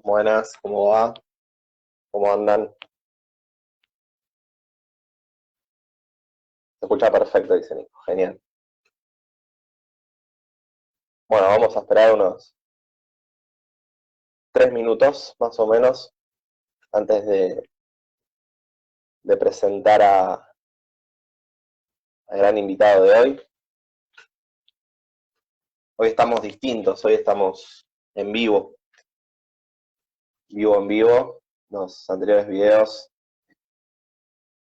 Buenas, ¿cómo va? ¿Cómo andan? Se escucha perfecto, dice Nico. Genial. Bueno, vamos a esperar unos 3 minutos más o menos antes de presentar al gran invitado de hoy. Hoy estamos distintos, hoy estamos en vivo, vivo en vivo. Los anteriores videos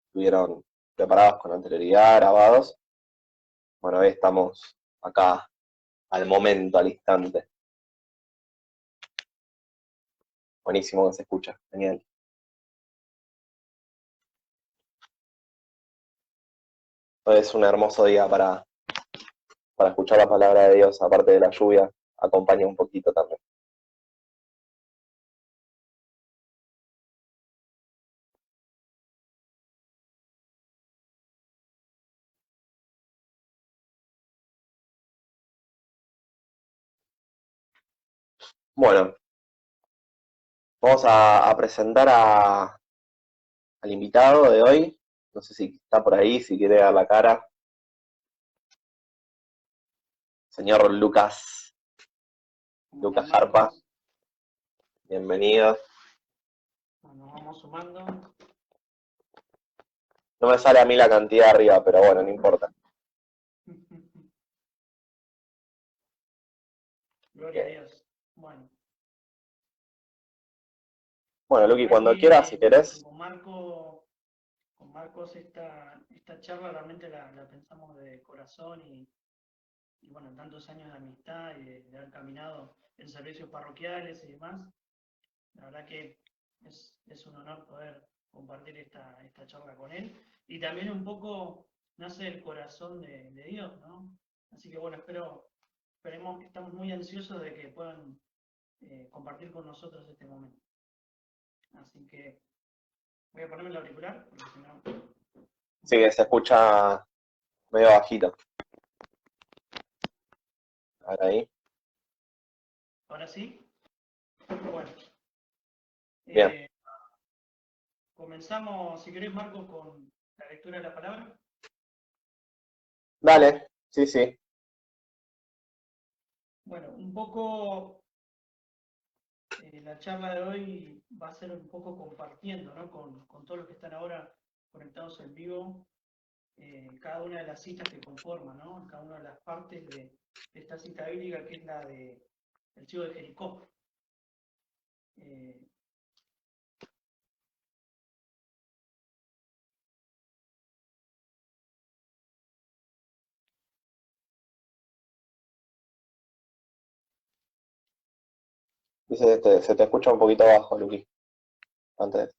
estuvieron preparados con anterioridad, grabados. Bueno, hoy estamos acá al momento, al instante. Buenísimo que se escucha, genial. Hoy es un hermoso día para escuchar la palabra de Dios, aparte de la lluvia, acompaña un poquito también. Bueno, vamos a presentar al invitado de hoy. No sé si está por ahí, si quiere dar la cara. Señor ¿Cómo Lucas están, Jarpa, Marcos? bienvenido. Bueno, nos vamos sumando. No me sale a mí la cantidad arriba, pero bueno, no importa. Gloria a Bien. Dios. Bueno, Bueno, la Luqui, verdad cuando quieras, si que querés. con Marcos esta charla realmente la pensamos de corazón y bueno, tantos años de amistad y de haber caminado en servicios parroquiales y demás. La verdad que es un honor poder compartir esta charla con él. Y también un poco nace el corazón de Dios, ¿no? Así que bueno, esperemos que estamos muy ansiosos de que puedan compartir con nosotros este momento. Así que voy a ponerme el auricular, porque si no... Sí, que se escucha medio bajito. Ahora ahí. Ahora sí. Bueno, Bien. eh, comenzamos, si querés, Marcos, con la lectura de la palabra. Dale, sí, sí. Bueno, un poco la charla de hoy va a ser un poco compartiendo, ¿no? Con todos los que están ahora conectados en vivo, cada una de las citas que conforman, ¿no? Cada una de las partes de esta cita bíblica, que es la de el ciego de Jericó. Eh, Dice, se te escucha un poquito bajo, Luqui. Antes.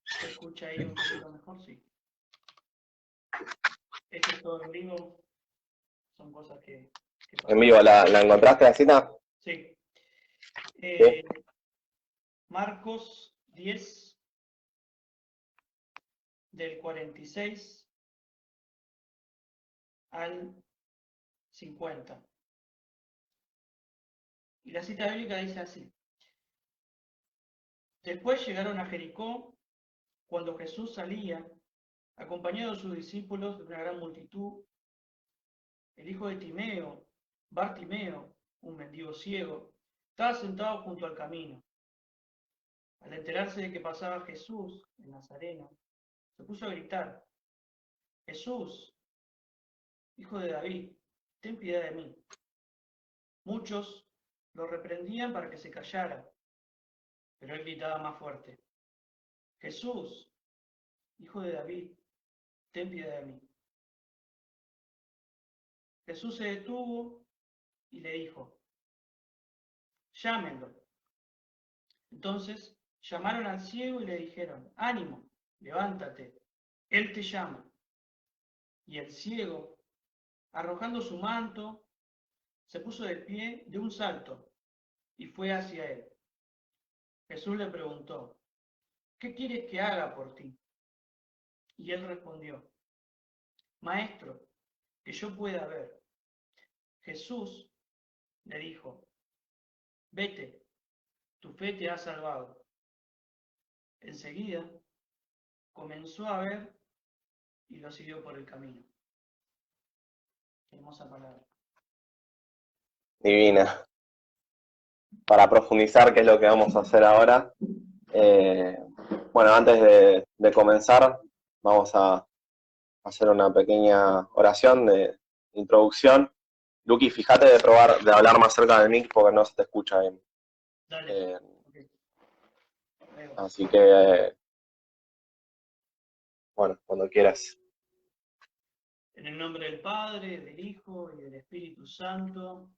¿Se escucha ahí un poquito mejor? Sí. Esto es todo en vivo, son cosas que En pasan. vivo, ¿la encontraste la cita? Sí. Sí. Eh, Marcos 10, del 46 al 50. Y la cita bíblica dice así. Después llegaron a Jericó cuando Jesús salía, acompañado de sus discípulos de una gran multitud. El hijo de Timeo, Bartimeo, un mendigo ciego, estaba sentado junto al camino. Al enterarse de que pasaba Jesús, el Nazareno, se puso a gritar, Jesús, hijo de David, ten piedad de mí. Muchos lo reprendían para que se callara, pero él gritaba más fuerte, Jesús, hijo de David, ten piedad de mí. Jesús se detuvo y le dijo, llámenlo. Entonces llamaron al ciego y le dijeron, ánimo, levántate, él te llama. Y el ciego, arrojando su manto, se puso de pie de un salto y fue hacia él. Jesús le preguntó, ¿qué quieres que haga por ti? Y él respondió, Maestro, que yo pueda ver. Jesús le dijo, vete, tu fe te ha salvado. Enseguida comenzó a ver y lo siguió por el camino. Qué hermosa palabra. Divina. Para profundizar, qué es lo que vamos a hacer ahora. Bueno, antes de comenzar, vamos a hacer una pequeña oración de introducción. Luqui, fíjate de probar de hablar más cerca del mic porque no se te escucha bien. Dale. Okay. Así que, bueno, cuando quieras. En el nombre del Padre, del Hijo y del Espíritu Santo.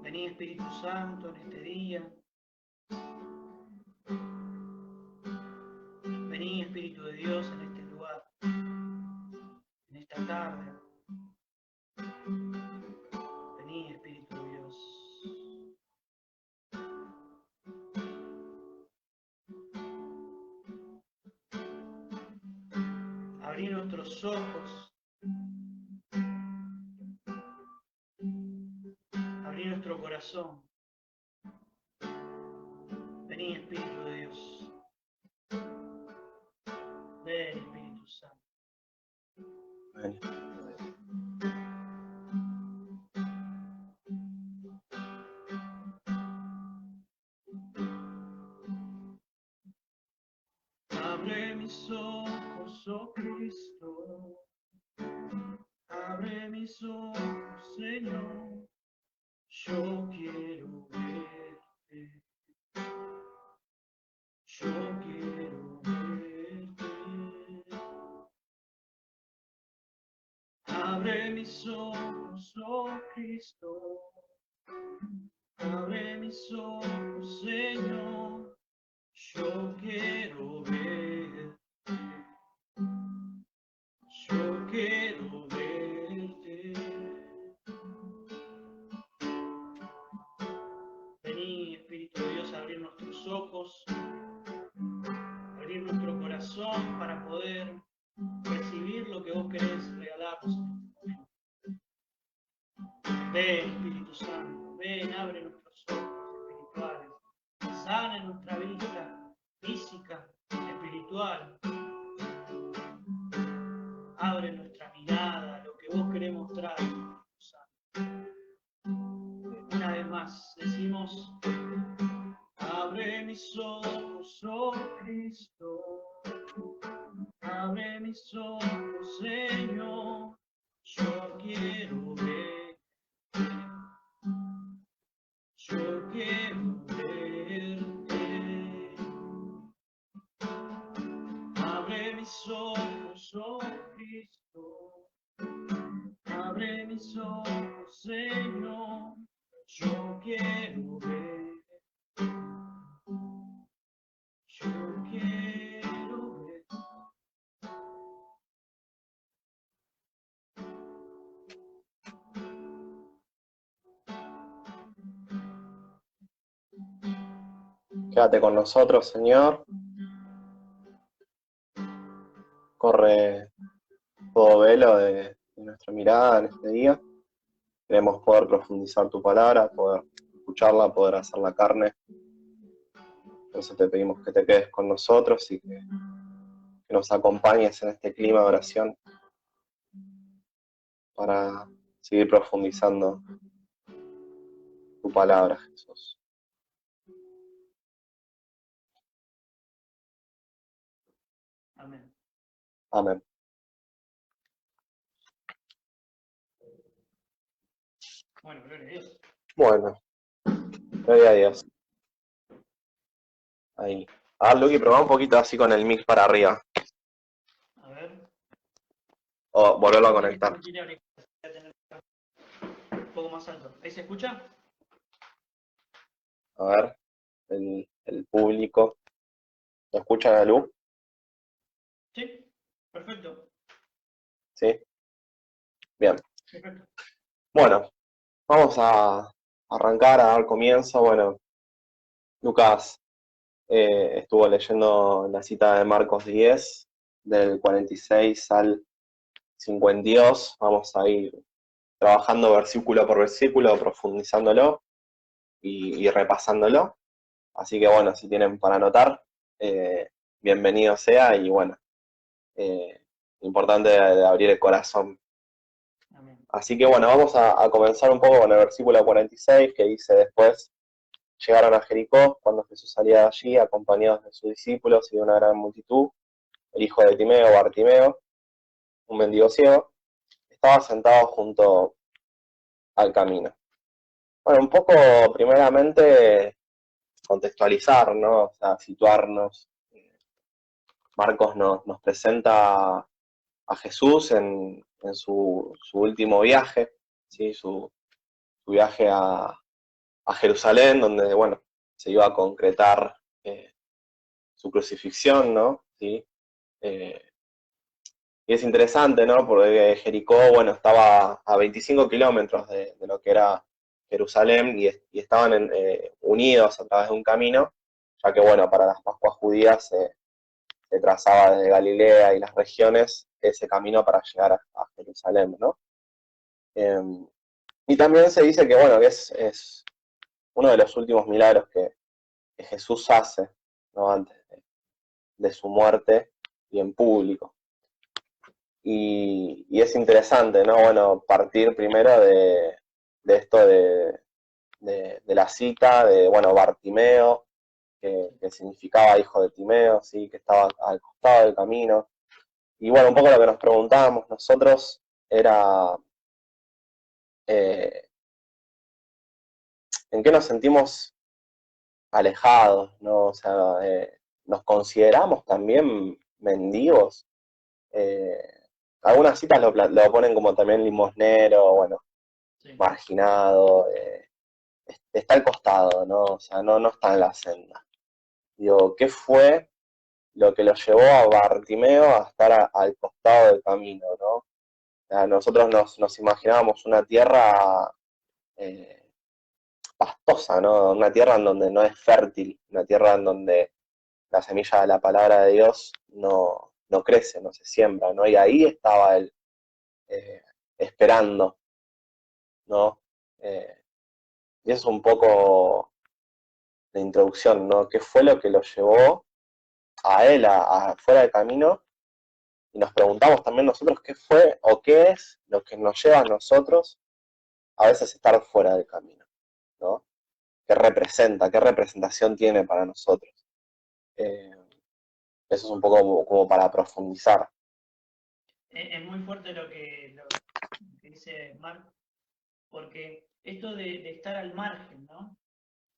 Vení Espíritu Santo en este día. Vení Espíritu de Dios en este lugar, en esta tarde. Vení Espíritu de Dios. Abrí nuestros ojos. Abrí nuestro corazón. Vení Espíritu de Dios. Ven Espíritu Santo. Ven. Abre mis ojos, oh Cristo. Abre mis ojos, Señor. Yo quiero verte. Yo quiero verte. Abre mis ojos, oh Cristo. Abre mis ojos, Señor. Yo quiero verte. Yo quiero verte. Vení, Espíritu de Dios, a abrir nuestros ojos, abrir nuestro corazón para poder recibir lo que vos querés regalarnos en este momento. Ven, Espíritu Santo, ven, abre nuestros ojos espirituales, sana nuestra vista física, espiritual. Abre nuestra mirada a lo que vos querés mostrar, Espíritu Santo. Una vez más, decimos, abre mis ojos, oh Cristo. Abre mis ojos, Señor. Yo quiero ver. Yo quiero verte. Abre mis ojos, oh Cristo. Abre mis ojos, Señor. Yo quiero ver. Yo quiero ver. Quédate con nosotros, Señor. Corre todo velo de nuestra mirada en este día. Queremos poder profundizar tu palabra, poder escucharla, poder hacerla carne. Por eso te pedimos que te quedes con nosotros y que nos acompañes en este clima de oración para seguir profundizando tu palabra, Jesús. Amén. Amén. Bueno, gloria a Dios. Bueno, gloria a Dios. Ahí. A ver, Luqui, probá un poquito así con el mic para arriba. A ver. O volverlo a Tiene que conectar. no tiene auriculares, voy a tener un poco más alto. ¿Ahí se escucha? A ver, el público. ¿Me escuchan a luz? Sí, perfecto, Sí. Bien. perfecto. Bueno, vamos a arrancar, a dar comienzo. Bueno, Lucas estuvo leyendo la cita de Marcos 10, del 46 al 52. Vamos a ir trabajando versículo por versículo, profundizándolo y repasándolo. Así que bueno, si tienen para anotar, bienvenido sea y bueno, eh, importante de abrir el corazón. Amén. Así que bueno, vamos a comenzar un poco con el versículo 46 que dice después, llegaron a Jericó cuando Jesús salía de allí acompañados de sus discípulos y de una gran multitud. El hijo de Timeo, Bartimeo, un mendigo ciego, estaba sentado junto al camino. Bueno, un poco primeramente contextualizar, ¿no? O sea, situarnos. Marcos nos presenta a Jesús en su último viaje, ¿sí? Su viaje a Jerusalén, donde, bueno, se iba a concretar su crucifixión, ¿no? ¿Sí? Eh, y es interesante, ¿no? Porque Jericó, bueno, estaba a 25 kilómetros de lo que era Jerusalén y estaban unidos a través de un camino, ya que, bueno, para las Pascuas judías se trazaba desde Galilea y las regiones ese camino para llegar a Jerusalén, ¿no? Eh, y también se dice que, bueno, que es uno de los últimos milagros que Jesús hace, ¿no? Antes de su muerte y en público. Y es interesante, ¿no? Bueno, partir primero de esto de la cita de, bueno, Bartimeo, que significaba hijo de Timeo, ¿sí? Que estaba al costado del camino. Y bueno, un poco lo que nos preguntábamos nosotros era eh, en qué nos sentimos alejados, ¿no? O sea, nos consideramos también mendigos. Eh, algunas citas lo ponen como también limosnero, bueno, Sí. marginado, está al costado, ¿no? O sea, no está en la senda. Digo, ¿qué fue lo que lo llevó a Bartimeo a estar al costado del camino, ¿no? O sea, nosotros nos imaginábamos una tierra eh, pastosa, ¿no? Una tierra en donde no es fértil, una tierra en donde la semilla de la palabra de Dios no crece, no se siembra, ¿no? Y ahí estaba él eh, esperando, ¿no? Eh, y eso es un poco de introducción, ¿no? ¿Qué fue lo que lo llevó a él a fuera del camino? Y nos preguntamos también nosotros qué fue o qué es lo que nos lleva a nosotros a veces estar fuera del camino, ¿no? ¿Qué representa? ¿Qué representación tiene para nosotros? Eh, eso es un poco como para profundizar. Es muy fuerte lo que dice Mark, porque esto de estar al margen, ¿no?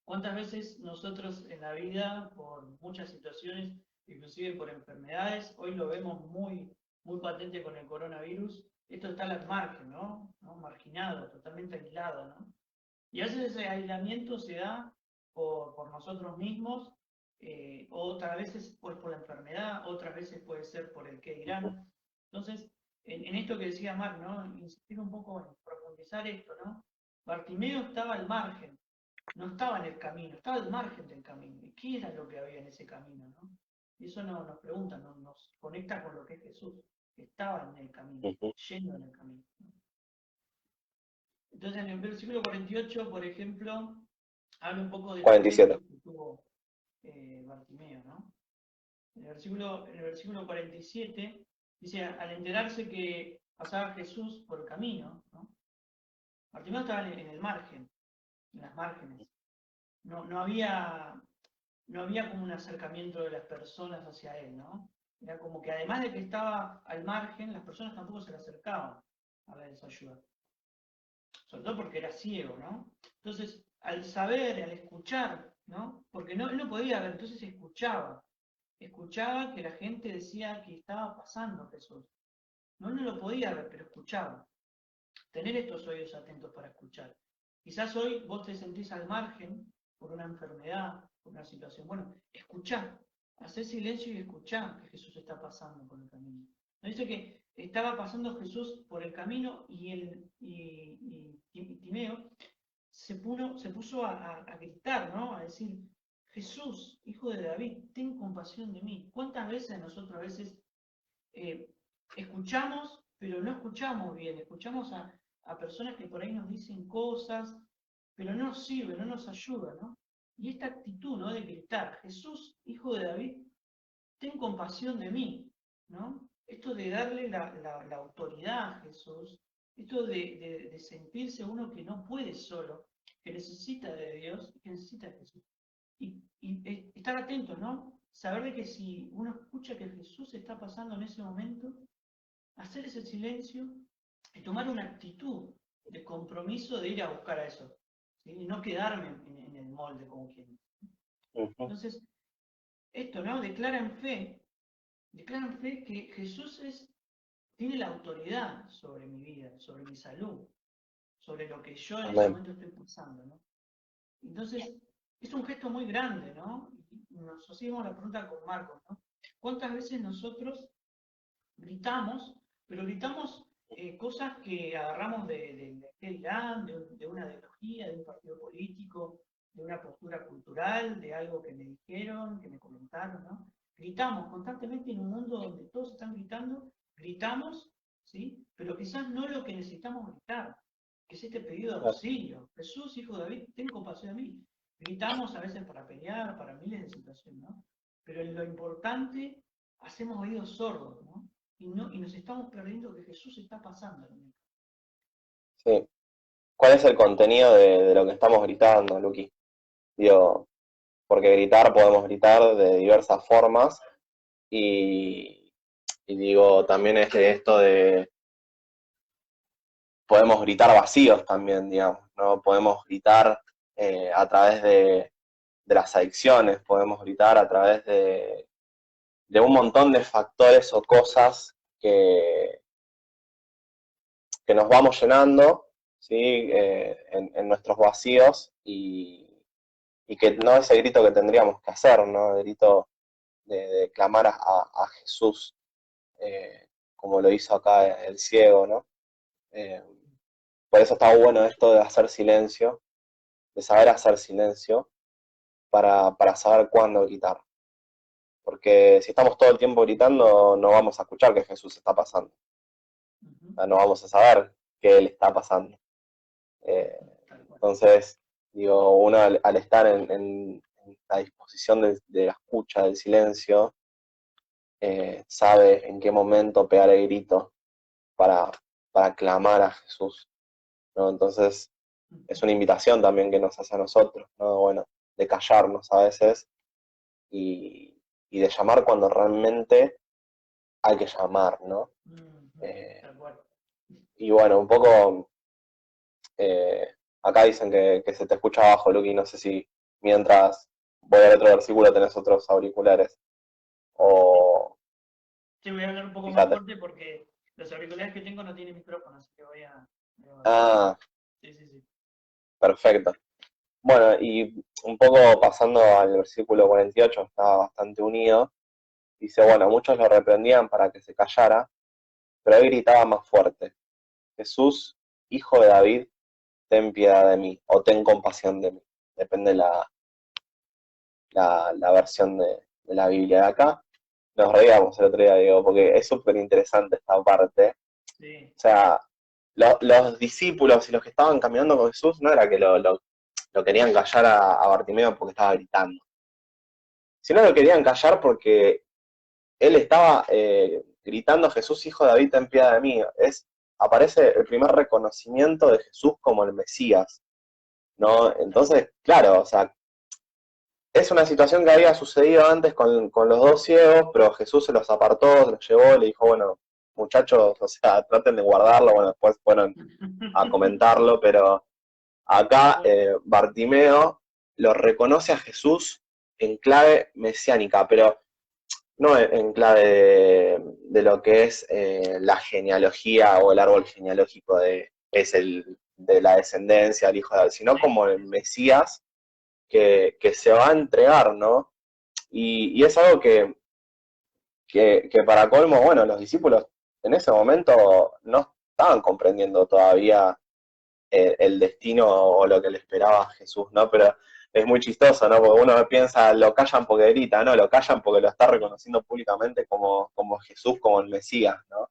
¿Cuántas veces nosotros en la vida, por muchas situaciones, inclusive por enfermedades, hoy lo vemos muy patente con el coronavirus, esto está al margen, ¿no? Marginado, totalmente aislado, ¿no? Y a veces ese aislamiento se da por nosotros mismos, otras veces pues por la enfermedad, otras veces puede ser por el qué dirán. Entonces, en esto que decía Marc, ¿no? Insistir un poco en profundizar esto, ¿no? Bartimeo estaba al margen, no estaba en el camino, estaba al margen del camino. ¿Y qué era lo que había en ese camino, no? Y eso nos pregunta, nos conecta con lo que es Jesús, que estaba en el camino, Uh-huh. yendo en el camino, ¿no? Entonces, en el versículo 48, por ejemplo, habla un poco de la fe 47. que tuvo Bartimeo, ¿no? En el versículo 47 dice, al enterarse que pasaba Jesús por el camino, ¿no? Bartimeo estaba en el margen, en las márgenes. No había como un acercamiento de las personas hacia él, ¿no? Era como que además de que estaba al margen, las personas tampoco se le acercaban a ver esa ayuda. Sobre todo porque era ciego, ¿no? Entonces, al saber, al escuchar, ¿no? Porque él no podía ver, entonces escuchaba que la gente decía que estaba pasando Jesús. No, él no lo podía ver, pero escuchaba. Tener estos oídos atentos para escuchar. Quizás hoy vos te sentís al margen por una enfermedad, por una situación. Bueno, escuchá, hacé silencio y escuchá que Jesús está pasando por el camino. No dice que estaba pasando Jesús por el camino y Timeo se puso a gritar, ¿no? A decir, Jesús, hijo de David, ten compasión de mí. ¿Cuántas veces nosotros a veces eh, escuchamos, pero no escuchamos bien? Escuchamos a personas que por ahí nos dicen cosas, pero no nos sirve, no nos ayuda, ¿no? Y esta actitud, ¿no? De gritar, Jesús, hijo de David, ten compasión de mí, ¿no? Esto de darle la autoridad a Jesús, esto de sentirse uno que no puede solo, que necesita de Dios, que necesita de Jesús. Y estar atento, ¿no? Saber de que si uno escucha que Jesús está pasando en ese momento, hacer ese silencio y tomar una actitud de compromiso de ir a buscar a eso, ¿sí? Y no quedarme en el molde como quien. Entonces, esto, ¿no? Declara en fe que Jesús tiene la autoridad sobre mi vida, sobre mi salud, sobre lo que yo en ese Amén. momento estoy pasando, ¿no? Entonces, es un gesto muy grande, ¿no? Y nos hacemos la pregunta con Marcos, ¿no? ¿Cuántas veces nosotros gritamos, pero gritamos cosas que agarramos de qué dirán, de una ideología, de un partido político, de una postura cultural, de algo que me dijeron, que me comentaron, ¿no? Gritamos constantemente en un mundo donde todos están gritando, gritamos, ¿sí? Pero quizás no lo que necesitamos gritar, que es este pedido de auxilio. Jesús, hijo de David, ten compasión de mí. Gritamos a veces para pelear, para miles de situaciones, ¿no? Pero en lo importante hacemos oídos sordos, ¿no? Y nos estamos perdiendo que Jesús está pasando. Sí. ¿Cuál es el contenido de lo que estamos gritando, Luqui? Digo, porque gritar podemos gritar de diversas formas y digo, también es de esto de, podemos gritar vacíos también, digamos, ¿no? Podemos gritar a través de las adicciones, podemos gritar a través de un montón de factores o cosas que nos vamos llenando, ¿sí? En nuestros vacíos y que no es el grito que tendríamos que hacer, ¿no? El grito de clamar a Jesús, como lo hizo acá el ciego, ¿no? Eh, por eso está bueno esto de hacer silencio, de saber hacer silencio, para saber cuándo gritar. Porque si estamos todo el tiempo gritando, no vamos a escuchar que Jesús está pasando. O sea, no vamos a saber que Él está pasando. Entonces, digo, uno al estar en la disposición de la escucha, del silencio, sabe en qué momento pegar el grito para clamar a Jesús, ¿no? Entonces, es una invitación también que nos hace a nosotros, ¿no? Bueno, de callarnos a veces y de llamar cuando realmente hay que llamar, ¿no? Y bueno, un poco, acá dicen que se te escucha abajo, Luqui, no sé si mientras voy al otro versículo tenés otros auriculares, o Sí, voy a hablar un poco más fíjate. fuerte porque los auriculares que tengo no tienen micrófono, así que voy a... Ah, Sí, sí, sí. perfecto. Bueno, y un poco pasando al versículo 48, está bastante unido. Dice, bueno, muchos lo reprendían para que se callara, pero él gritaba más fuerte, Jesús, hijo de David, ten piedad de mí, o ten compasión de mí. Depende la versión de la Biblia de acá. Nos reíamos el otro día, digo, porque es súper interesante esta parte. Sí. O sea, los discípulos y los que estaban caminando con Jesús no era que lo querían callar a Bartimeo porque estaba gritando, sino lo querían callar porque él estaba gritando, Jesús, hijo de David, ten piedad de mí. Aparece el primer reconocimiento de Jesús como el Mesías, ¿no? Entonces, claro, o sea, es una situación que había sucedido antes con los dos ciegos, pero Jesús se los apartó, se los llevó, le dijo, bueno, muchachos, o sea, traten de guardarlo, bueno, después fueron a comentarlo, pero acá Bartimeo lo reconoce a Jesús en clave mesiánica, pero no en clave de lo que es la genealogía o el árbol genealógico de la descendencia del hijo de David, sino como el Mesías que se va a entregar, ¿no? Y es algo que para colmo, bueno, los discípulos en ese momento no estaban comprendiendo todavía el destino o lo que le esperaba a Jesús, ¿no? Pero es muy chistoso, ¿no? Porque uno piensa, lo callan porque grita, ¿no? Lo callan porque lo está reconociendo públicamente como Jesús, como el Mesías, ¿no?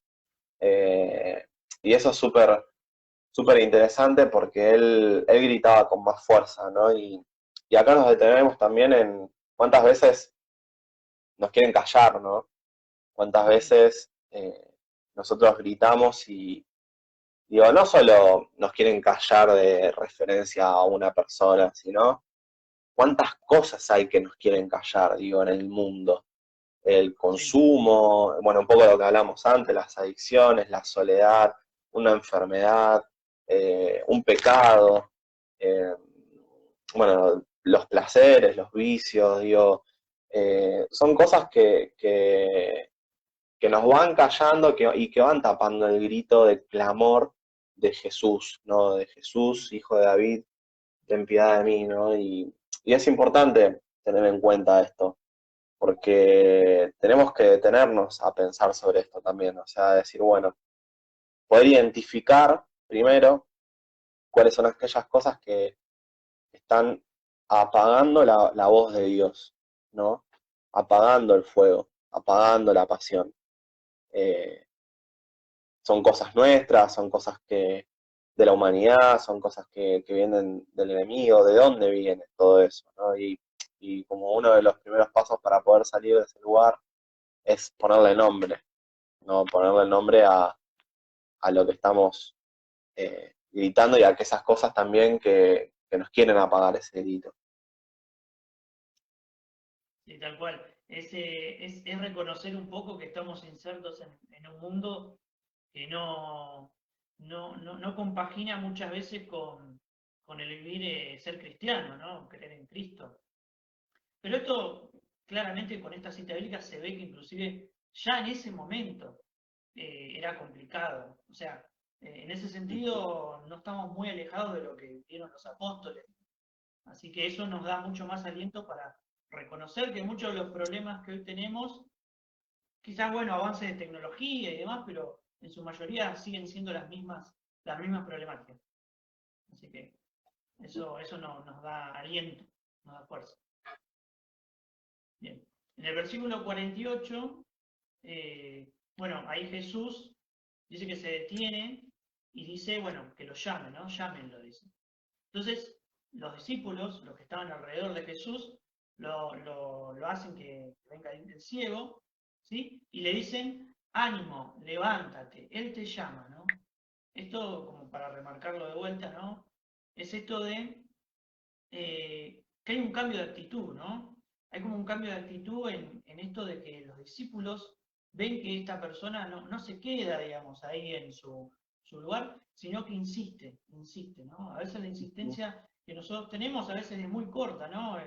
Eh, y eso es súper interesante porque él gritaba con más fuerza, ¿no? Y acá nos detenemos también en cuántas veces nos quieren callar, ¿no? Cuántas veces nosotros gritamos y, digo, no solo nos quieren callar de referencia a una persona, sino cuántas cosas hay que nos quieren callar, digo, en el mundo. El Sí, consumo, bueno, un poco de lo que hablamos antes, las adicciones, la soledad, una enfermedad, un pecado, eh, bueno, los placeres, los vicios, digo, son cosas que nos van callando y que van tapando el grito de clamor de Jesús, ¿no? De Jesús, hijo de David, ten piedad de mí, ¿no? Y es importante tener en cuenta esto, porque tenemos que detenernos a pensar sobre esto también, o sea, decir, bueno, poder identificar primero cuáles son aquellas cosas que están apagando la voz de Dios, ¿no? Apagando el fuego, apagando la pasión. Eh, Son cosas nuestras, son cosas de la humanidad, son cosas que vienen del enemigo, de dónde viene todo eso, ¿no? Y como uno de los primeros pasos para poder salir de ese lugar es ponerle nombre, ¿no? Ponerle nombre a lo que estamos gritando y a que esas cosas también que nos quieren apagar ese grito. sí, tal cual. Es reconocer un poco que estamos insertos en un mundo que no compagina muchas veces con el vivir, ser cristiano, ¿no? Creer en Cristo. Pero esto, claramente con esta cita bíblica se ve que inclusive ya en ese momento era complicado. O sea, en ese sentido no estamos muy alejados de lo que vieron los apóstoles. Así que eso nos da mucho más aliento para reconocer que muchos de los problemas que hoy tenemos, quizás, bueno, avances de tecnología y demás, pero en su mayoría siguen siendo las mismas problemáticas. Así que eso nos da aliento, nos da fuerza. Bien. En el versículo 48, bueno, ahí Jesús dice que se detiene y dice, bueno, que lo llamen, ¿no? Llámenlo, dice. Entonces, los discípulos, los que estaban alrededor de Jesús, lo hacen que venga el ciego, ¿sí? Y le dicen, ánimo, levántate, Él te llama, ¿no? Esto, como para remarcarlo de vuelta, ¿no? Es esto de que hay un cambio de actitud, ¿no? Hay como un cambio de actitud en esto de que los discípulos ven que esta persona no se queda, digamos, ahí en su lugar, sino que insiste, ¿no? A veces la insistencia que nosotros tenemos a veces es muy corta, ¿no?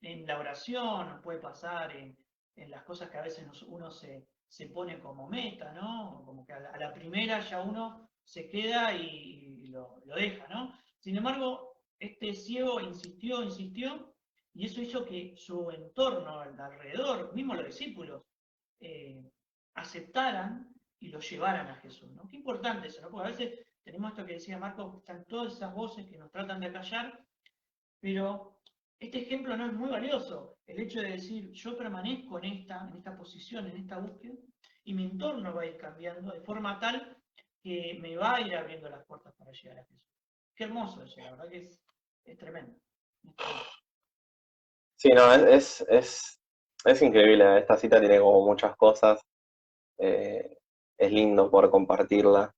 En la oración nos puede pasar, en las cosas que a veces uno se pone como meta, ¿no? Como que a la primera ya uno se queda y lo deja, ¿no? Sin embargo, este ciego insistió, insistió, y eso hizo que su entorno, alrededor, mismo los discípulos, eh, aceptaran y lo llevaran a Jesús, ¿no? Qué importante eso, ¿no? Porque a veces tenemos esto que decía Marco, están todas esas voces que nos tratan de callar, pero este ejemplo no es muy valioso. El hecho de decir, yo permanezco en esta posición, en esta búsqueda, y mi entorno va a ir cambiando de forma tal que me va a ir abriendo las puertas para llegar a Jesús. Qué hermoso eso, la verdad que es tremendo. Es tremendo. Sí, no, es increíble, esta cita tiene como muchas cosas, eh, es lindo poder compartirla.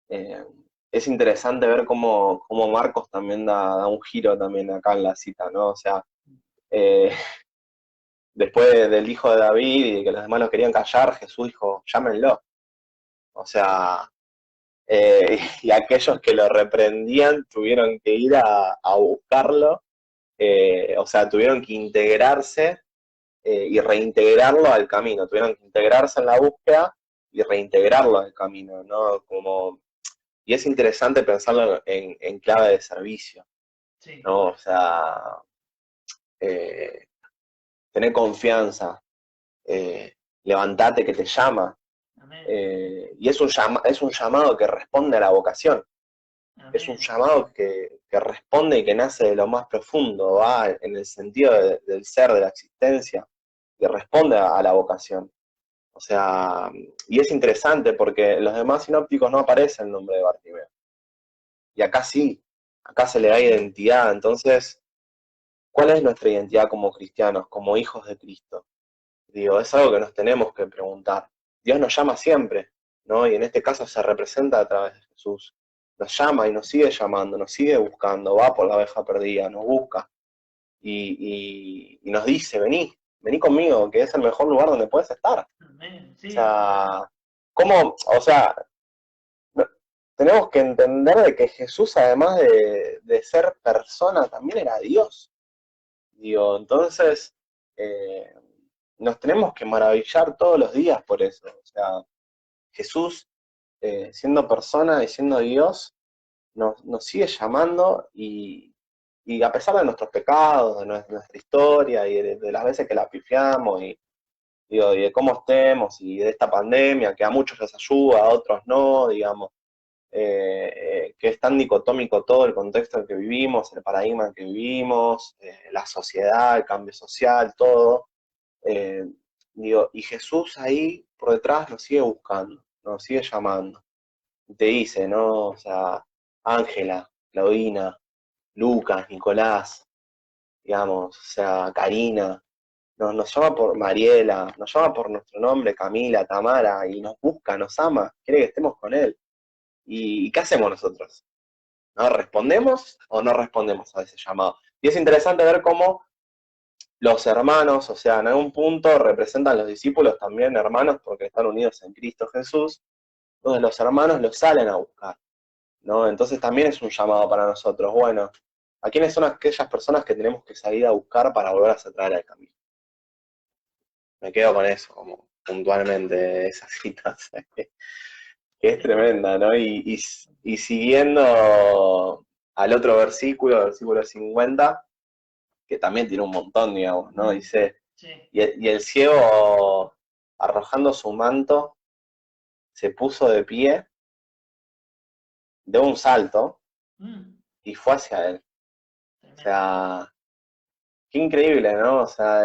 Eh, es interesante ver cómo Marcos también da un giro también acá en la cita, ¿no? O sea, eh, después del hijo de David y de que los demás lo querían callar, Jesús dijo, llámenlo. O sea, y aquellos que lo reprendían tuvieron que ir a buscarlo, o sea, tuvieron que integrarse y reintegrarlo al camino, tuvieron que integrarse en la búsqueda y reintegrarlo al camino, ¿no? Y es interesante pensarlo en clave de servicio, Sí, ¿no? O sea, eh, tener confianza, levantate que te llama, amén, y es un llamado que responde a la vocación, es un amén, llamado que responde y que nace de lo más profundo, va en el sentido del ser, de la existencia, que responde a la vocación. O sea, y es interesante porque en los demás sinópticos no aparece el nombre de Bartimeo. Y acá sí, acá se le da identidad. Entonces, ¿cuál es nuestra identidad como cristianos, como hijos de Cristo? Digo, es algo que nos tenemos que preguntar. Dios nos llama siempre, ¿no? Y en este caso se representa a través de Jesús. Nos llama y nos sigue llamando, nos sigue buscando, va por la oveja perdida, nos busca. Y nos dice, vení conmigo, que es el mejor lugar donde puedes estar. amén, O sí, sea, ¿cómo? O sea, tenemos que entender de que Jesús, además de ser persona, también era Dios. Digo, entonces, eh, nos tenemos que maravillar todos los días por eso. O sea, Jesús, siendo persona y siendo Dios, nos sigue llamando y a pesar de nuestros pecados, de nuestra historia y de las veces que la pifiamos y de cómo estemos y de esta pandemia que a muchos les ayuda, a otros no, digamos, que es tan dicotómico todo el contexto en que vivimos, el paradigma en que vivimos, la sociedad, el cambio social, todo. Eh, Digo, y Jesús ahí por detrás nos sigue buscando, nos sigue llamando. Y te dice, ¿no? O sea, Ángela, Claudina, Lucas, Nicolás, digamos, o sea, Karina, nos llama por Mariela, nos llama por nuestro nombre, Camila, Tamara, y nos busca, nos ama, quiere que estemos con él. ¿Y qué hacemos nosotros? ¿No respondemos o no respondemos a ese llamado? Y es interesante ver cómo los hermanos, o sea, en algún punto representan los discípulos también hermanos porque están unidos en Cristo Jesús, entonces los hermanos los salen a buscar, ¿no? Entonces también es un llamado para nosotros, bueno, ¿a quiénes son aquellas personas que tenemos que salir a buscar para volver a traer al camino? Me quedo con eso, como puntualmente esa cita, que es tremenda, ¿no? Y siguiendo al otro versículo, versículo 50, que también tiene un montón, digamos, ¿no? Dice, sí, y el ciego, arrojando su manto, se puso de pie, de un salto, mm, y fue hacia él. O tremendo. sea, qué increíble, ¿no? O sea,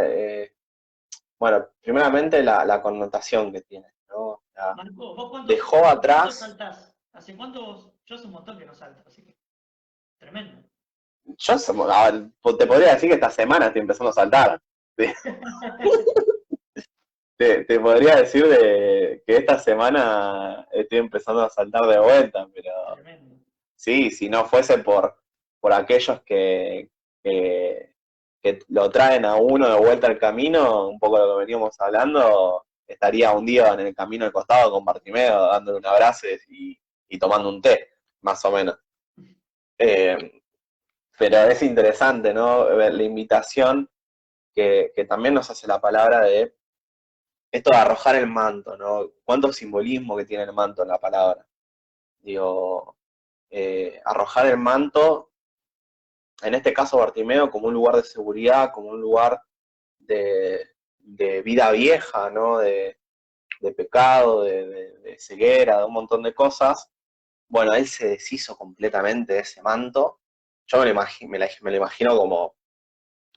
bueno, primeramente la connotación que tiene, ¿no? O sea, Marco, ¿vos dejó cuánto atrás, saltás? ¿Hace cuánto yo hace un montón que no salto, así que tremendo. a ver, te podría decir que esta semana estoy empezando a saltar. Te podría decir que esta semana estoy empezando a saltar de vuelta, pero Tremendo. sí, si no fuese por aquellos que lo traen a uno de vuelta al camino, un poco lo que veníamos hablando, estaría un día en el camino al costado con Bartimeo, dándole un abrazo y tomando un té, más o menos. Eh, pero es interesante, ¿no? Ver la invitación que también nos hace la palabra de esto de arrojar el manto, ¿no? Cuánto simbolismo que tiene el manto en la palabra. Digo, arrojar el manto, en este caso Bartimeo, como un lugar de seguridad, como un lugar de vida vieja, ¿no? De pecado, de ceguera, de un montón de cosas. Bueno, él se deshizo completamente de ese manto. Yo me lo imagino como,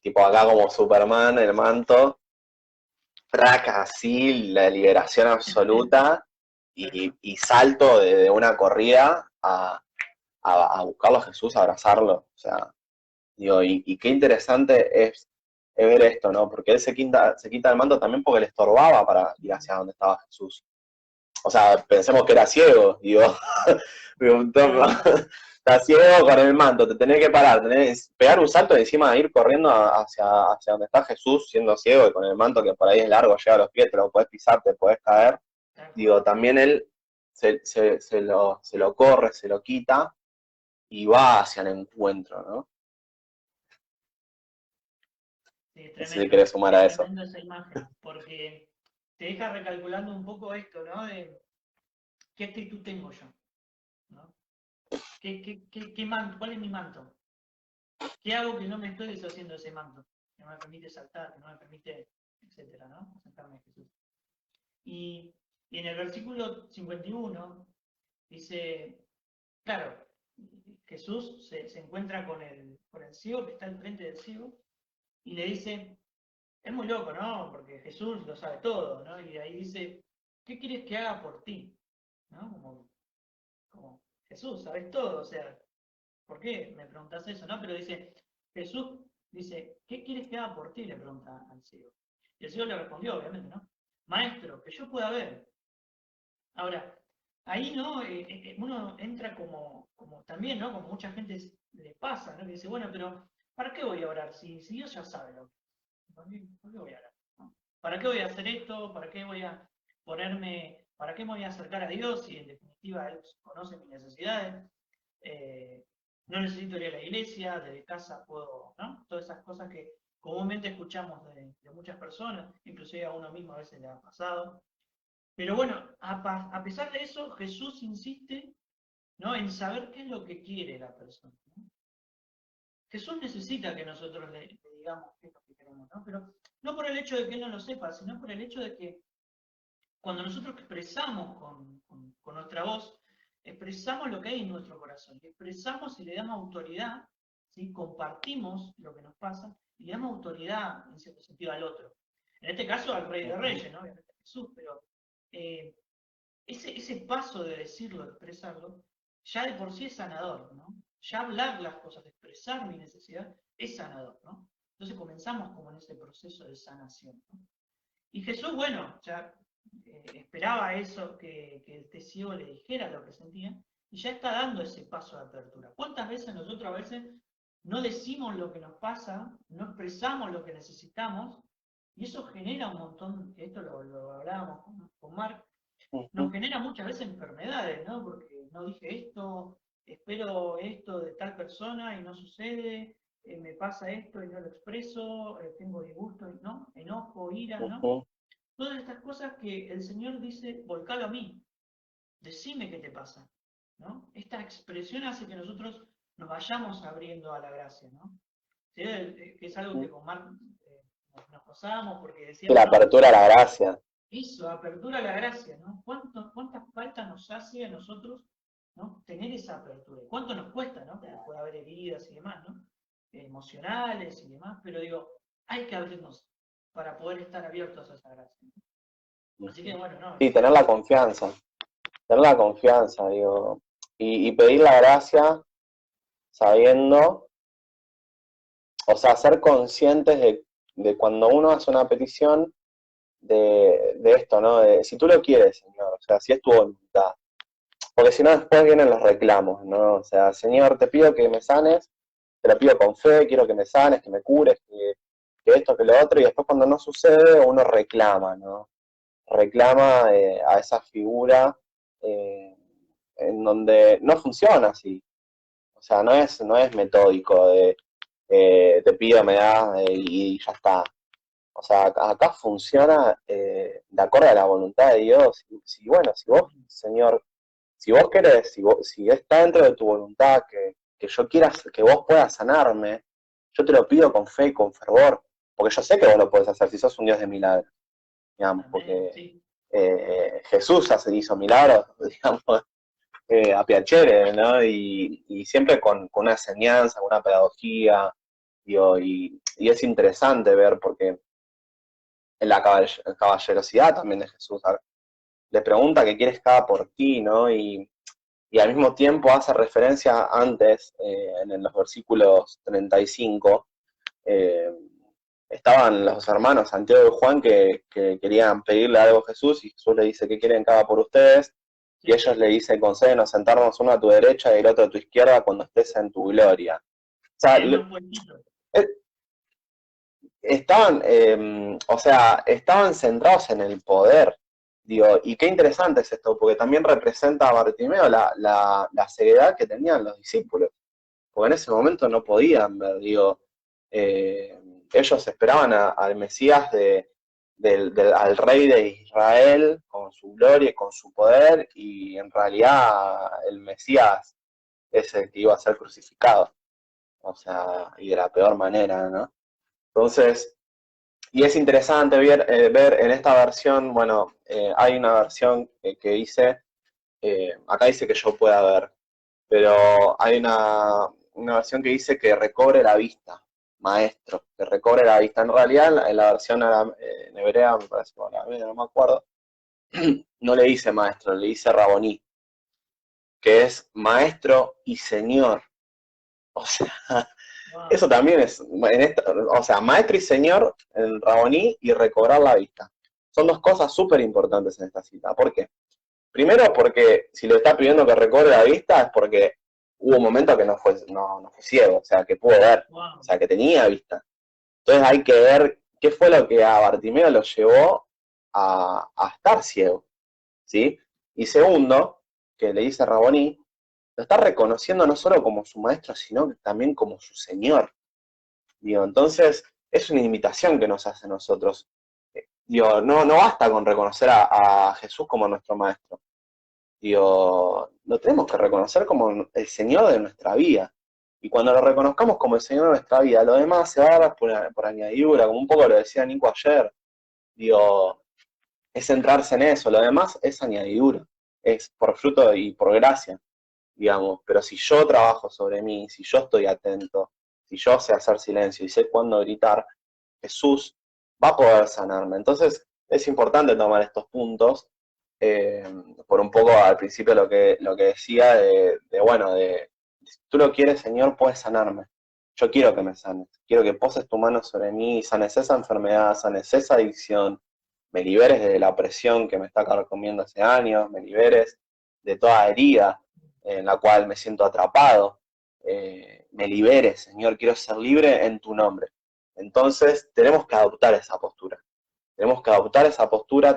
tipo acá como Superman, el manto, traca así, la liberación absoluta y salto de una corrida a buscarlo a Jesús, a abrazarlo. O sea, digo, y qué interesante es ver esto, ¿no? Porque él se quita el manto también porque le estorbaba para ir hacia donde estaba Jesús. O sea, pensemos que era ciego, digo, estás ciego con el manto, te tenés que parar, tenés que pegar un salto y encima ir corriendo hacia donde está Jesús, siendo ciego y con el manto que por ahí es largo, llega a los pies, te lo podés pisar, te podés caer. Tal Digo, cual. también él se lo corre, se lo quita y va hacia el encuentro, ¿no? Sí, No sé si querés sumar es a eso. tremendo esa imagen, porque te deja recalculando un poco esto, ¿no? De qué actitud tengo yo, ¿no? ¿Cuál es mi manto? ¿Qué hago que no me estoy deshaciendo de ese manto? Que no me permite saltar, que no me permite, etcétera, ¿no? Acercarme a Jesús. Y en el versículo 51 dice, claro, Jesús se encuentra con el ciego que está al frente del ciego y le dice, es muy loco, ¿no? Porque Jesús lo sabe todo, ¿no? Y ahí dice, ¿qué quieres que haga por ti? ¿No? Como Jesús, sabes todo, o sea, ¿por qué me preguntas eso, no? Pero dice, Jesús dice, ¿qué quieres que haga por ti? Le pregunta al ciego. Y el ciego le respondió, obviamente, ¿no? Maestro, que yo pueda ver. Ahora, ahí, ¿no? Uno entra como también, ¿no? Como mucha gente le pasa, ¿no? Que dice, bueno, pero ¿para qué voy a orar? Si Dios ya sabe lo que ¿por qué voy a orar? ¿No? ¿Para qué voy a hacer esto? ¿Para qué voy a para qué me voy a acercar a Dios si en definitiva Él conoce mis necesidades? No necesito ir a la iglesia, desde casa puedo, ¿no? Todas esas cosas que comúnmente escuchamos de muchas personas, inclusive a uno mismo a veces le ha pasado. Pero bueno, a pesar de eso, Jesús insiste, ¿no? En saber qué es lo que quiere la persona, ¿no? Jesús necesita que nosotros le digamos qué es lo que queremos, ¿no? Pero no por el hecho de que Él no lo sepa, sino por el hecho de que cuando nosotros expresamos con nuestra voz, expresamos lo que hay en nuestro corazón, expresamos y le damos autoridad, ¿sí? Compartimos lo que nos pasa y le damos autoridad, en cierto sentido, al otro. En este caso, al Rey de Reyes, ¿no? Obviamente a Jesús, pero ese paso de decirlo, de expresarlo, ya de por sí es sanador, ¿no? Ya hablar las cosas, expresar mi necesidad, es sanador, ¿no? Entonces comenzamos como en ese proceso de sanación, ¿no? Y Jesús, bueno, ya esperaba eso, que este ciego le dijera lo que sentía, y ya está dando ese paso de apertura. ¿Cuántas veces nosotros a veces no decimos lo que nos pasa, no expresamos lo que necesitamos, y eso genera un montón, que esto lo hablábamos con Marc, nos genera muchas veces enfermedades, ¿no? Porque no dije esto, espero esto de tal persona y no sucede, me pasa esto y no lo expreso, tengo disgusto, ¿no? Enojo, ira, ¿no? Todas estas cosas que el Señor dice, volcalo a mí, decime qué te pasa, ¿no? Esta expresión hace que nosotros nos vayamos abriendo a la gracia, ¿no? ¿Sí? Que es algo que con Marc nos pasábamos porque Y la decíamos, ¿no? apertura a la gracia. Eso, apertura a la gracia, ¿no? ¿Cuánta falta nos hace a nosotros, ¿no? Tener esa apertura? ¿Cuánto nos cuesta, ¿no? Porque puede haber heridas y demás, ¿no? Emocionales y demás, pero digo, hay que abrirnos para poder estar abiertos a esa gracia, ¿no? Así que bueno, no. Sí, tener la confianza, digo, y pedir la gracia sabiendo, o sea, ser conscientes de cuando uno hace una petición, de esto, ¿no? De si tú lo quieres, Señor, o sea, si es tu voluntad. Porque si no, después vienen los reclamos, ¿no? O sea, Señor, te pido que me sanes, te lo pido con fe, quiero que me sanes, que me cures, que esto, que lo otro, y después cuando no sucede, uno reclama, ¿no? Reclama a esa figura en donde no funciona así. O sea, no es metódico de te pido, me das y ya está. O sea, acá funciona de acuerdo a la voluntad de Dios. Bueno, si vos, Señor, si vos querés, si está dentro de tu voluntad que yo quiera, que vos puedas sanarme, yo te lo pido con fe y con fervor, porque yo sé que vos lo podés hacer si sos un Dios de milagros, digamos, Amén, porque sí. Jesús hizo milagros, digamos, a piacere, ¿no? Y siempre con una enseñanza, con una pedagogía, digo, y es interesante ver porque en la caballerosidad también de Jesús, le pregunta qué quieres que haga por ti, ¿no? Y al mismo tiempo hace referencia antes, en los versículos 35, estaban los hermanos Santiago y Juan que querían pedirle algo a Jesús y Jesús le dice, ¿qué quieren que haga por ustedes? Sí. Y ellos le dicen, concédenos sentarnos uno a tu derecha y el otro a tu izquierda cuando estés en tu gloria. O sea, estaban, o sea, estaban centrados en el poder, digo, y qué interesante es esto, porque también representa a Bartimeo la ceguedad que tenían los discípulos, porque en ese momento no podían ver, digo, ellos esperaban al Mesías al rey de Israel con su gloria y con su poder, y en realidad el Mesías es el que iba a ser crucificado, o sea, y de la peor manera, ¿no? Entonces, y es interesante ver en esta versión, bueno, hay una versión que dice, acá dice que yo pueda ver, pero hay una versión que dice que recobre la vista, maestro, que recobre la vista. En realidad, en la versión en hebrea, me parece, o aramea, no me acuerdo, no le dice maestro, le dice raboní, que es maestro y señor. O sea, eso Wow, también es, o sea, maestro y señor en raboní y recobrar la vista. Son dos cosas súper importantes en esta cita. ¿Por qué? Primero porque si le está pidiendo que recobre la vista es porque hubo un momento que no fue ciego, o sea, que pudo ver, o wow. sea, que tenía vista. Entonces hay que ver qué fue lo que a Bartimeo lo llevó a estar ciego, ¿sí? Y segundo, que le dice Raboní, lo está reconociendo no solo como su maestro, sino también como su señor. Digo, entonces es una invitación que nos hace a nosotros. Digo, no basta con reconocer a Jesús como nuestro maestro. Digo, lo tenemos que reconocer como el Señor de nuestra vida. Y cuando lo reconozcamos como el Señor de nuestra vida, lo demás se va a dar por añadidura, como un poco lo decía Nico ayer. Digo, es centrarse en eso, lo demás es añadidura, es por fruto y por gracia, digamos. Pero si yo trabajo sobre mí, si yo estoy atento, si yo sé hacer silencio y sé cuándo gritar, Jesús va a poder sanarme. Entonces es importante tomar estos puntos, eh, por un poco al principio lo que decía bueno, si tú lo quieres, Señor, puedes sanarme. Yo quiero que me sanes, quiero que poses tu mano sobre mí y sanes esa enfermedad, sanes esa adicción, me liberes de la presión que me está carcomiendo hace años, me liberes de toda herida en la cual me siento atrapado, me liberes, Señor, quiero ser libre en tu nombre. Entonces tenemos que adoptar esa postura,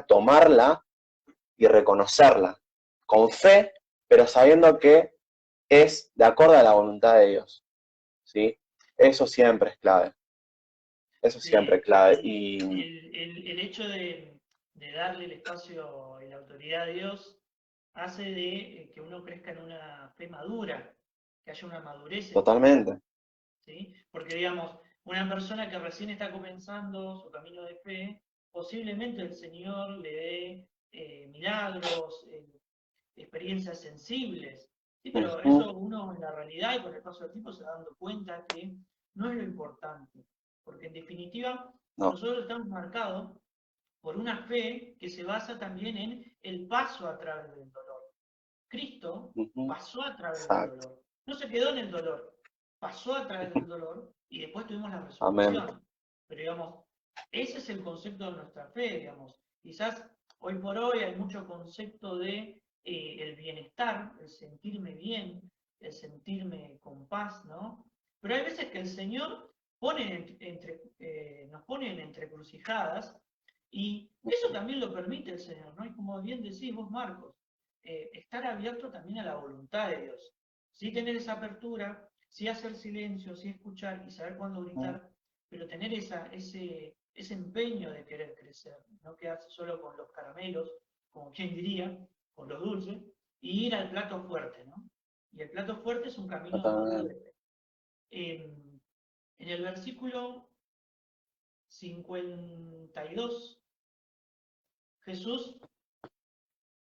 tomarla y reconocerla con fe, pero sabiendo que es de acuerdo a la voluntad de Dios, ¿sí? Eso siempre es clave, eso siempre es Sí, clave. sí. Y El hecho de darle el espacio y la autoridad a Dios hace de que uno crezca en una fe madura, que haya una madurez espiritual, totalmente, ¿sí? Porque, digamos, una persona que recién está comenzando su camino de fe, posiblemente el Señor le dé milagros, experiencias sensibles, ¿sí? Pero uh-huh. eso uno en la realidad y con el paso del tiempo se va dando cuenta que no es lo importante, porque en definitiva No, nosotros estamos marcados por una fe que se basa también en el paso a través del dolor. Cristo uh-huh. pasó a través del Exacto, dolor, no se quedó en el dolor, pasó a través del dolor y después tuvimos la amén, resurrección. Pero digamos, ese es el concepto de nuestra fe, digamos. Quizás hoy por hoy hay mucho concepto de el bienestar, el sentirme bien, el sentirme con paz, ¿no? Pero hay veces que el Señor nos pone en entrecrucijadas y eso también lo permite el Señor, ¿no? Y como bien decís vos, Marcos, estar abierto también a la voluntad de Dios. Sí tener esa apertura, sí hacer silencio, sí escuchar y saber cuándo gritar, pero tener ese empeño de querer crecer, no quedarse solo con los caramelos, como quien diría, con los dulces, y ir al plato fuerte, ¿no? Y el plato fuerte es un camino de totalmente. madurez. En el versículo 52, Jesús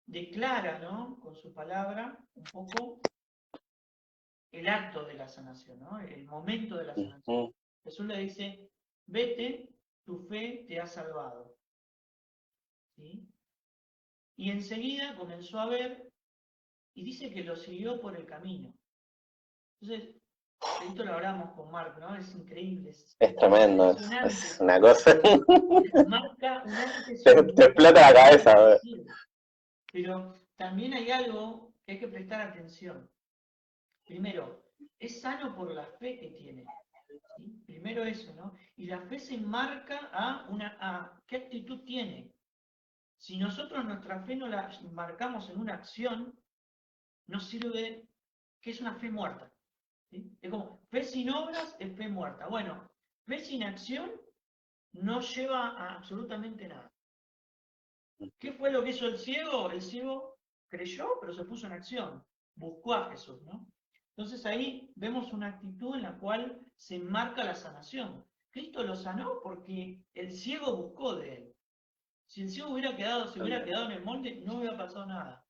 declara, ¿no? Con su palabra, un poco el acto de la sanación, ¿no? El momento de la sanación. Uh-huh. Jesús le dice, vete, tu fe te ha salvado. ¿Sí? Y enseguida comenzó a ver y dice que lo siguió por el camino. Entonces, esto lo hablamos con Mark, ¿no? Es increíble, Es es tremendo, es impresionante. una cosa, Marca un antes y un te después explota en la la vida cabeza, de ese bro. cielo. Pero también hay algo que hay que prestar atención. Primero, es sano por la fe que tiene. ¿Sí? Primero eso, ¿no? Y la fe se enmarca a qué actitud tiene. Si nosotros nuestra fe no la marcamos en una acción, nos sirve, que es una fe muerta. ¿Sí? Es como, fe sin obras es fe muerta. Bueno, fe sin acción no lleva a absolutamente nada. ¿Qué fue lo que hizo el ciego? El ciego creyó, pero se puso en acción, buscó a Jesús, ¿no? Entonces ahí vemos una actitud en la cual se enmarca la sanación. Cristo lo sanó porque el ciego buscó de él. Si el ciego se hubiera quedado en el monte, no hubiera pasado nada.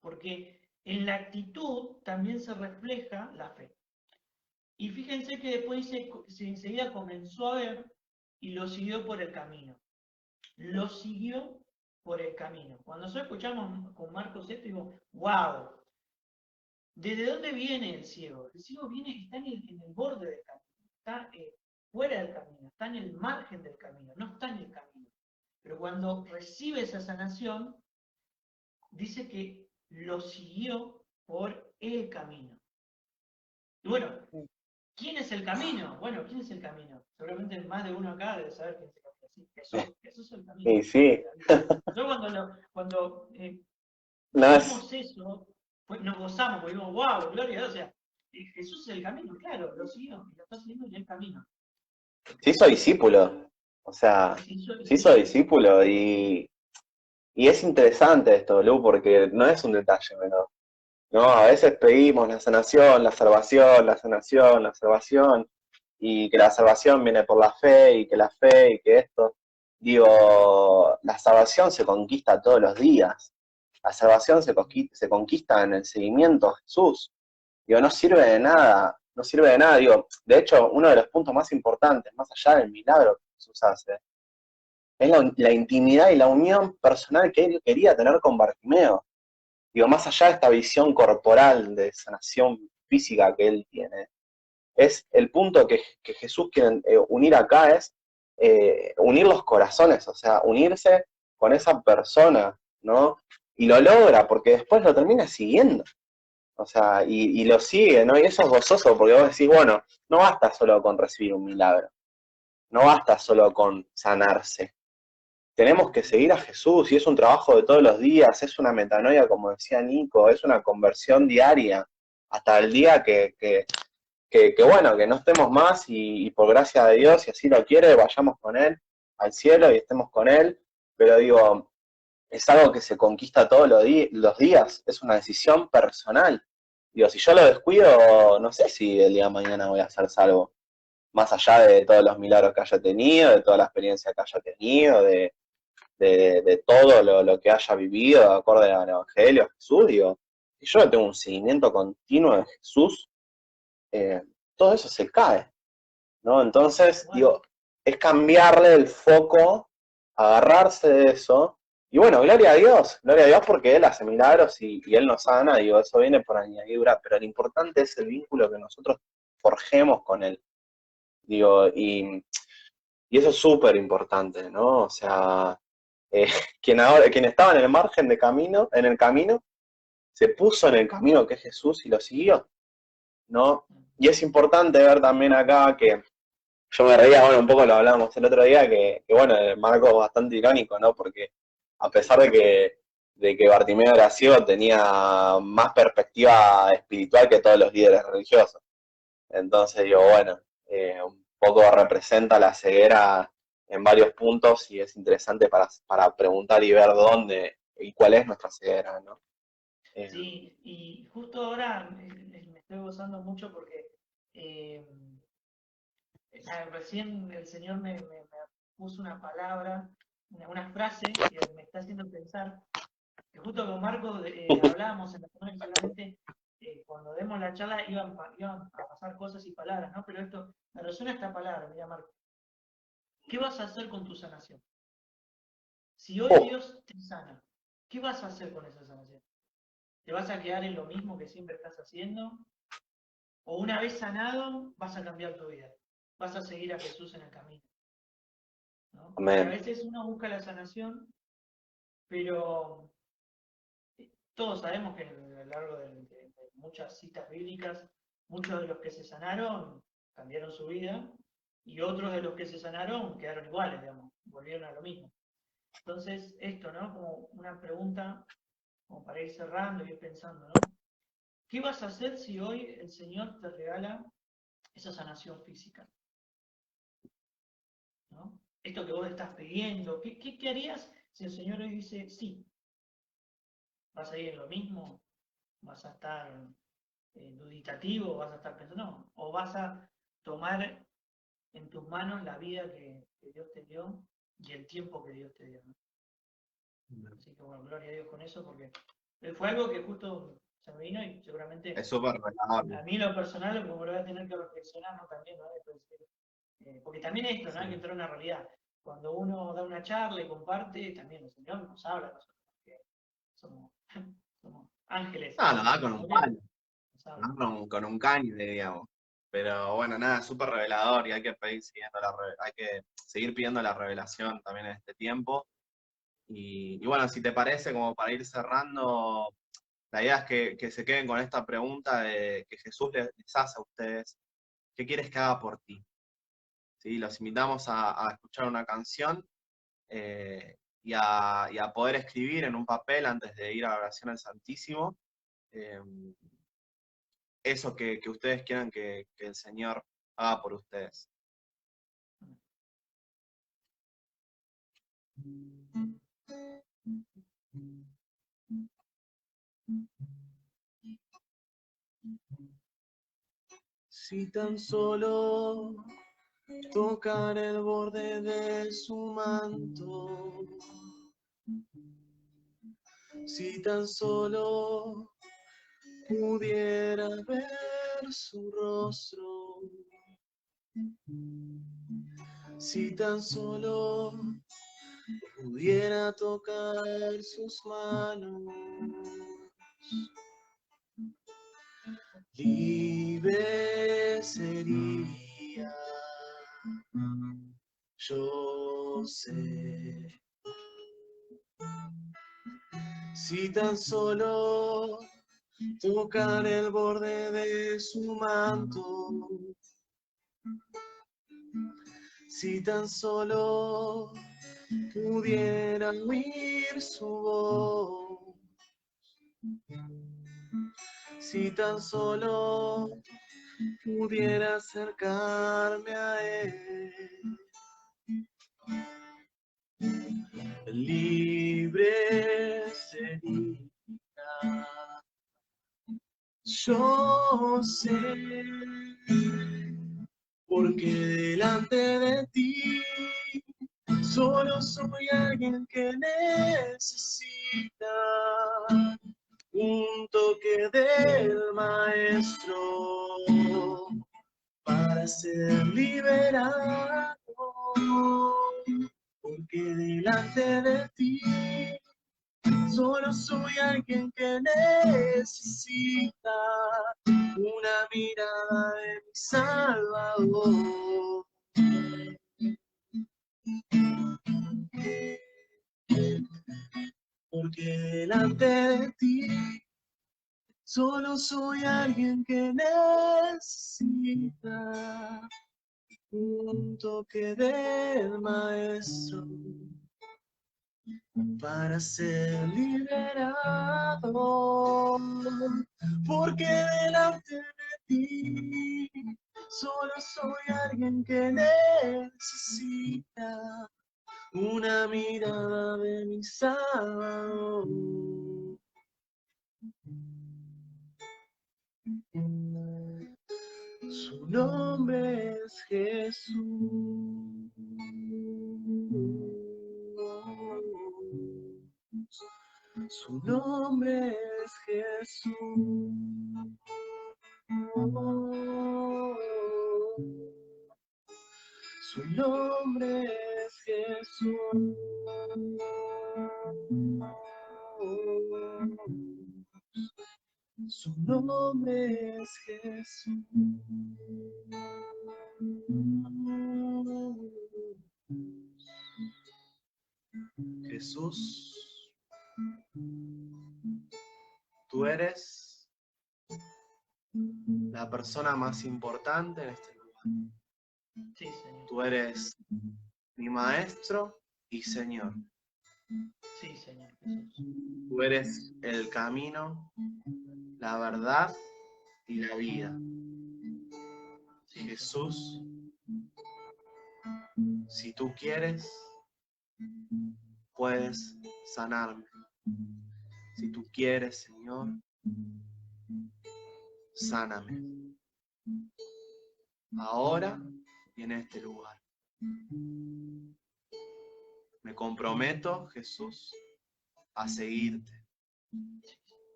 Porque en la actitud también se refleja la fe. Y fíjense que después enseguida comenzó a ver y lo siguió por el camino. Lo siguió por el camino. Cuando nosotros escuchamos con Marcos esto, digo, wow, ¿desde dónde viene el ciego? El ciego viene, está en el borde del camino, está fuera del camino, está en el margen del camino, no está en el camino. Pero cuando recibe esa sanación, dice que lo siguió por el camino. Y bueno, ¿quién es el camino? Bueno, ¿quién es el camino? Seguramente más de uno acá debe saber quién es el camino. Sí, Jesús es el camino. Y sí, Yo cuando no es, vimos eso, nos gozamos, porque vimos, wow, gloria a Dios, o sea, Jesús es el camino, claro, lo siguió, y lo está siguiendo en el camino. se hizo discípulo, o sea, se hizo discípulo y es interesante esto, Lu, porque no es un detalle menor, ¿no? A veces pedimos la sanación, la salvación, la sanación, la salvación, y que la salvación viene por la fe, y que la fe, y que esto. Digo, la salvación se conquista todos los días. La salvación se conquista en el seguimiento a Jesús. Digo, no sirve de nada, no sirve de nada. Digo, de hecho, uno de los puntos más importantes, más allá del milagro que Jesús hace, es la intimidad y la unión personal que él quería tener con Bartimeo. Digo, más allá de esta visión corporal de sanación física que él tiene, es el punto que Jesús quiere unir acá, es unir los corazones, o sea, unirse con esa persona, ¿no? Y lo logra, porque después lo termina siguiendo, o sea, y lo sigue, ¿no? Y eso es gozoso, porque vos decís, bueno, no basta solo con recibir un milagro, no basta solo con sanarse, tenemos que seguir a Jesús y es un trabajo de todos los días, es una metanoia, como decía Nico, es una conversión diaria, hasta el día que bueno, que no estemos más y por gracia de Dios, si así lo quiere, vayamos con Él al cielo y estemos con Él, pero digo, es algo que se conquista todos los días, es una decisión personal. Digo, si yo lo descuido, no sé si el día de mañana voy a ser salvo, más allá de todos los milagros que haya tenido, de toda la experiencia que haya tenido, de todo lo que haya vivido acorde al Evangelio, Jesús, digo, si yo no tengo un seguimiento continuo de Jesús, eh, todo eso se cae, ¿no? Entonces, Bueno, digo, es cambiarle el foco, agarrarse de eso, y bueno, gloria a Dios porque Él hace milagros y Él nos sana, digo, eso viene por añadidura, pero lo importante es el vínculo que nosotros forjemos con Él, digo, y eso es súper importante, ¿no? O sea, eh, quien estaba en el margen de camino, en el camino, se puso en el camino que es Jesús y lo siguió, ¿no? Y es importante ver también acá que yo me reía, bueno, un poco lo hablamos el otro día, que bueno, el marco es bastante irónico, ¿no? Porque a pesar de que Bartimeo era ciego, tenía más perspectiva espiritual que todos los líderes religiosos. Entonces digo, bueno, un poco representa la ceguera en varios puntos y es interesante para preguntar y ver dónde y cuál es nuestra ceguera, ¿no? Eh, sí, y justo ahora me estoy gozando mucho porque eh, recién el Señor me puso una palabra, una frase que me está haciendo pensar, que justo con Marco hablábamos en la semana que seguramente cuando demos la charla iban a pasar cosas y palabras, ¿no? Pero esto, me resuena esta palabra, mira Marco. ¿Qué vas a hacer con tu sanación? Si hoy oh, Dios te sana, ¿qué vas a hacer con esa sanación? ¿Te vas a quedar en lo mismo que siempre estás haciendo? ¿O una vez sanado vas a cambiar tu vida? Vas a seguir a Jesús en el camino, ¿no? Porque a amén. veces uno busca la sanación, pero todos sabemos que a lo largo de muchas citas bíblicas, muchos de los que se sanaron cambiaron su vida y otros de los que se sanaron quedaron iguales, digamos, volvieron a lo mismo. Entonces, esto, ¿no? Como una pregunta, como para ir cerrando y ir pensando, ¿no? ¿Qué vas a hacer si hoy el Señor te regala esa sanación física? ¿no? Esto que vos estás pidiendo, ¿qué harías si el Señor hoy dice sí? ¿Vas a ir en lo mismo? ¿Vas a estar duditativo? ¿Vas a estar pensando? No. ¿O vas a tomar en tus manos la vida que Dios te dio y el tiempo que Dios te dio, ¿no? Así que bueno, gloria a Dios con eso, porque fue algo que justo se me vino y seguramente Es súper revelador. a mí lo personal, como lo voy a tener que reflexionar, ¿no? También, ¿no? Porque también esto, ¿no? Hay que entrar en una realidad. Cuando uno da una charla y comparte, también el Señor nos habla a nosotros, porque somos, somos ángeles. No, lo da con un palo, Nos habla. ¿no? Con un caño, digamos. Pero bueno, nada, súper revelador y hay que hay que seguir pidiendo la revelación también en este tiempo. Y bueno, si te parece, como para ir cerrando, la idea es que se queden con esta pregunta de que Jesús les hace a ustedes: ¿qué quieres que haga por ti? ¿Sí? Los invitamos a escuchar una canción y a poder escribir en un papel antes de ir a la oración al Santísimo eh, eso que ustedes quieran que el Señor haga por ustedes. Si tan solo tocar el borde de su manto, si tan solo pudiera ver su rostro, si tan solo pudiera tocar sus manos, libre sería, yo sé. Si tan solo tocar el borde de su manto, si tan solo pudiera oír su voz, si tan solo pudiera acercarme a él, libre sería. Yo sé, porque delante de ti solo soy alguien que necesita un toque del Maestro para ser liberado, porque delante de ti solo soy alguien que necesita una mirada de mi Salvador. Porque delante de ti solo soy alguien que necesita un toque del Maestro para ser liberado. Porque delante de ti solo soy alguien que necesita una mirada de mi Salvador. Su nombre es Jesús. Su nombre es Jesús. Su nombre es Jesús. Su nombre es Jesús. Jesús, tú eres la persona más importante en este lugar. Sí, Señor. Tú eres mi Maestro y Señor. Sí, Señor Jesús. Tú eres el camino, la verdad y la vida. Sí, Jesús, si tú quieres, puedes sanarme. Si tú quieres, Señor, sáname. Ahora y en este lugar. Me comprometo, Jesús, a seguirte,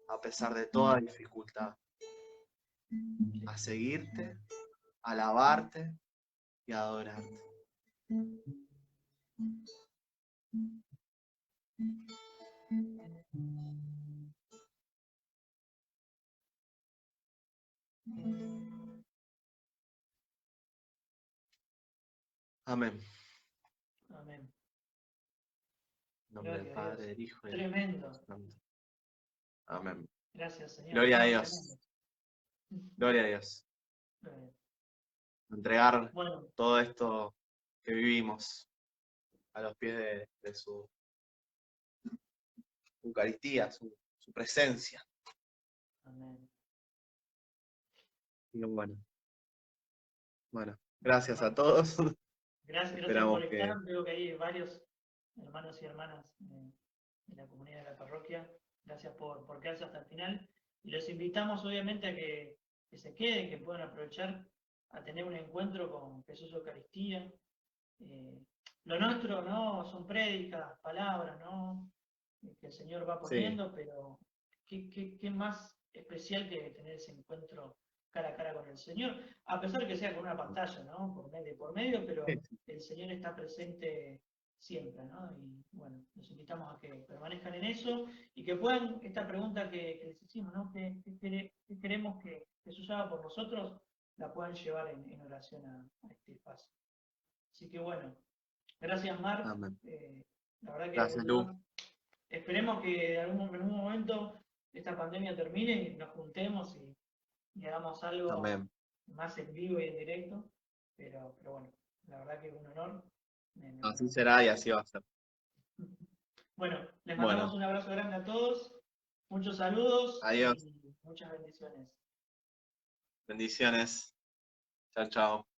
a pesar de toda dificultad. A seguirte, a alabarte y a adorarte. Amén. Amén. En nombre del Gloria a Padre, Dios. del Hijo y del Tremendo. Espíritu Santo. Amén. Gracias, Señor. Gloria a No, Dios. tremendo. Gloria a Dios. Gloria. Entregar Bueno, todo esto que vivimos a los pies de su Eucaristía, su presencia. amén. Y bueno, gracias a todos. Gracias por Esperamos estar. que Veo que hay varios hermanos y hermanas de la comunidad de la parroquia. Gracias por quedarse hasta el final. Y los invitamos obviamente a que se queden, que puedan aprovechar a tener un encuentro con Jesús Eucaristía. Lo nuestro no son prédicas, palabras, ¿no? Que el Señor va sí, poniendo, pero ¿qué más especial que tener ese encuentro cara a cara con el Señor? A pesar de que sea con una pantalla, ¿no? Por medio, pero el Señor está presente siempre, ¿no? Y bueno, los invitamos a que permanezcan en eso y que puedan, esta pregunta que les hicimos, ¿no? ¿Qué queremos que Jesús haga por nosotros? La puedan llevar en oración a este espacio. Así que bueno, gracias Marc. amén. La verdad que Gracias, un Lu. honor. Esperemos que en algún momento esta pandemia termine y nos juntemos y hagamos algo Amén. más en vivo y en directo. Pero bueno, la verdad que es un honor. Así será y así va a ser. Bueno, les mandamos Bueno, un abrazo grande a todos, muchos saludos adiós. y muchas bendiciones. Bendiciones. Chao, chao.